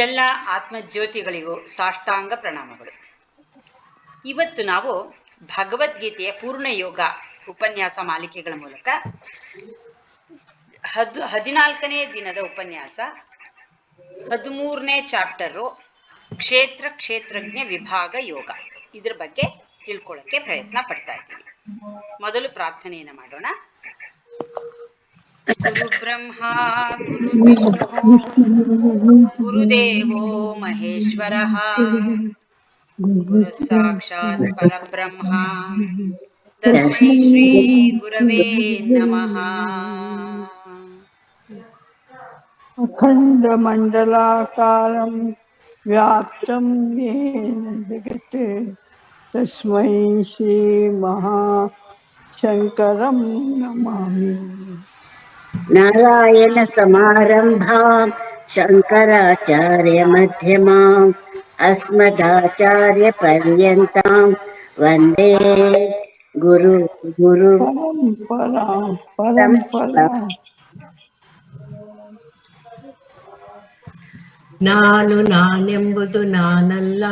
ಎಲ್ಲ ಆತ್ಮಜ್ಯೋತಿಗಳಿಗೂ ಸಾಷ್ಟಾಂಗ ಪ್ರಣಾಮಗಳು. ಇವತ್ತು ನಾವು ಭಗವದ್ಗೀತೆಯ ಪೂರ್ಣ ಯೋಗ ಉಪನ್ಯಾಸ ಮಾಲಿಕೆಗಳ ಮೂಲಕ 14ನೇ ದಿನದ ಉಪನ್ಯಾಸ 13ನೇ ಚಾಪ್ಟರು ಕ್ಷೇತ್ರ ಕ್ಷೇತ್ರಜ್ಞ ವಿಭಾಗ ಯೋಗ, ಇದ್ರ ಬಗ್ಗೆ ತಿಳ್ಕೊಳ್ಳೋಕ್ಕೆ ಪ್ರಯತ್ನ ಪಡ್ತಾ ಇದ್ದೀವಿ. ಮೊದಲು ಪ್ರಾರ್ಥನೆಯನ್ನು ಮಾಡೋಣ. ಗುರು ಬ್ರಹ್ಮ ಗುರು ವಿಷ್ಣು ಗುರುದೇವೋ ಮಹೇಶ್ವರ ಗುರು ಸಾಕ್ಷಾತ್ ಪರಬ್ರಹ್ಮ ತಸ್ಮೈ ಶ್ರೀ ಗುರವೇ ನಮಃ. ಅಖಂಡ ಮಂಡಲಾಕಾರಂ ವ್ಯಾಪ್ತಂ ಯೇನ ಜಗತ್ ತಸ್ಮೈ ಶ್ರೀ ಮಹಾಶಂಕರಂ ನಮಾಮಿ. ನಾರಾಯಣ ಸಮಾರಂಭಾಂ ಶಂಕರಾಚಾರ್ಯ ಮಧ್ಯಮಾಂ ಅಸ್ಮದಾಚಾರ್ಯ ಪರ್ಯಂತಾಂ ವಂದೇ ಗುರು ಪರಂಪರಾ. ನಾನೆಂಬುದು ನಾನಲ್ಲ,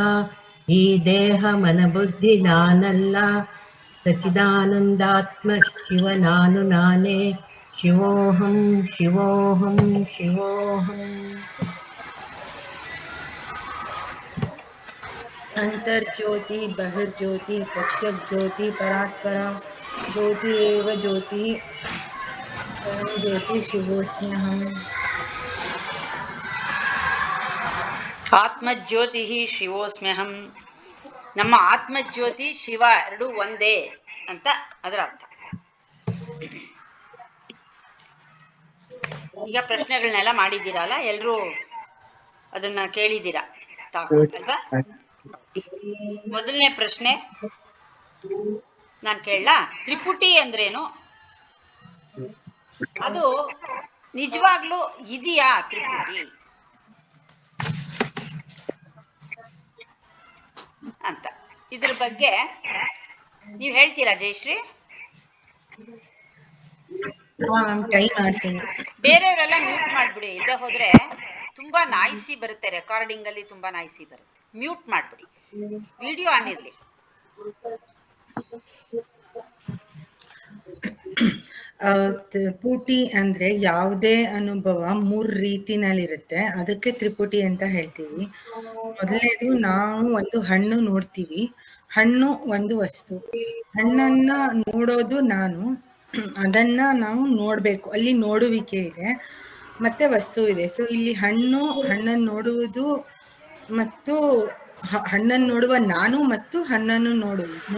ಈ ದೇಹ ಮನಬುದ್ಧಿ ನಾನಲ್ಲ, ಸಚ್ಚಿದಾನಂದಾತ್ಮ ಶಿವ ನಾನೇ, ಶಿವೋಹಂ ಶಿವೋಹಂ ಶಿವೋಹಂ. ಅಂತರ್ಜ್ಯೋತಿ ಬಹಿರ್ಜ್ಯೋತಿ ಪ್ರತ್ಯಗ್ಜ್ಯೋತಿ ಪರಾತ್ಪರ ಜ್ಯೋತಿರೇವ ಜ್ಯೋತಿ ಪರಂ ಜ್ಯೋತಿ ಶಿವೋಸ್ಮ್ಯಹಂ. ಆತ್ಮಜ್ಯೋತಿ ಶಿವೋಸ್ಮ್ಯಹಂ. ನಮ್ಮ ಆತ್ಮಜ್ಯೋತಿ ಶಿವ ಎರಡು ಒಂದೇ ಅಂತ ಅದರ ಅರ್ಥ. ಈಗ ಪ್ರಶ್ನೆಗಳನ್ನೆಲ್ಲ ಮಾಡಿದ್ದೀರಲ್ಲ, ಎಲ್ಲರೂ ಅದನ್ನ ಕೇಳಿದ್ದೀರಾ ಅಲ್ವಾ? ಮೊದಲನೇ ಪ್ರಶ್ನೆ ನಾನು ಕೇಳಲಾ? ತ್ರಿಪುಟಿ ಅಂದ್ರೇನು? ಅದು ನಿಜವಾಗ್ಲೂ ಇದೆಯಾ ತ್ರಿಪುಟಿ ಅಂತ, ಇದ್ರ ಬಗ್ಗೆ ನೀವು ಹೇಳ್ತೀರಾ ಜಯಶ್ರೀ? ಟ್ರೈ ಮಾಡ್ತೀನಿ. ಬೇರೆಯವರೆಲ್ಲ ಮ್ಯೂಟ್ ಮಾಡ್ಬಿಡಿ, ಇಲ್ಲದೆ ಹೋದ್ರೆ ತುಂಬಾ ನಾಯ್ಸಿ ಬರುತ್ತೆ, ರೆಕಾರ್ಡಿಂಗ್ ಅಲ್ಲಿ ತುಂಬಾ ನಾಯ್ಸಿ ಬರುತ್ತೆ. ಮ್ಯೂಟ್ ಮಾಡ್ಬಿಡಿ, ವಿಡಿಯೋ ಆನ್ ಇರ್ಲಿ. ತ್ರಿಪುಟಿ ಅಂದ್ರೆ ಯಾವುದೇ ಅನುಭವ 3 ರೀತಿನಲ್ಲಿರುತ್ತೆ, ಅದಕ್ಕೆ ತ್ರಿಪುಟಿ ಅಂತ ಹೇಳ್ತೀವಿ. ಮೊದಲನೇದು, ನಾವು ಒಂದು ಹಣ್ಣು ನೋಡ್ತೀವಿ. ಹಣ್ಣು ಒಂದು ವಸ್ತು, ಹಣ್ಣನ್ನ ನೋಡೋದು ನಾನು, ಅದನ್ನ ನಾವು ನೋಡ್ಬೇಕು, ಅಲ್ಲಿ ನೋಡುವಿಕೆ ಇದೆ, ಮತ್ತೆ ವಸ್ತು ಇದೆ. ಸೊ ಇಲ್ಲಿ ಹಣ್ಣನ್ನು ನೋಡುವುದು ಮತ್ತು ಹಣ್ಣನ್ನು ನೋಡುವ ನಾನು ಮತ್ತು ಹಣ್ಣನ್ನು ನೋಡುವುದು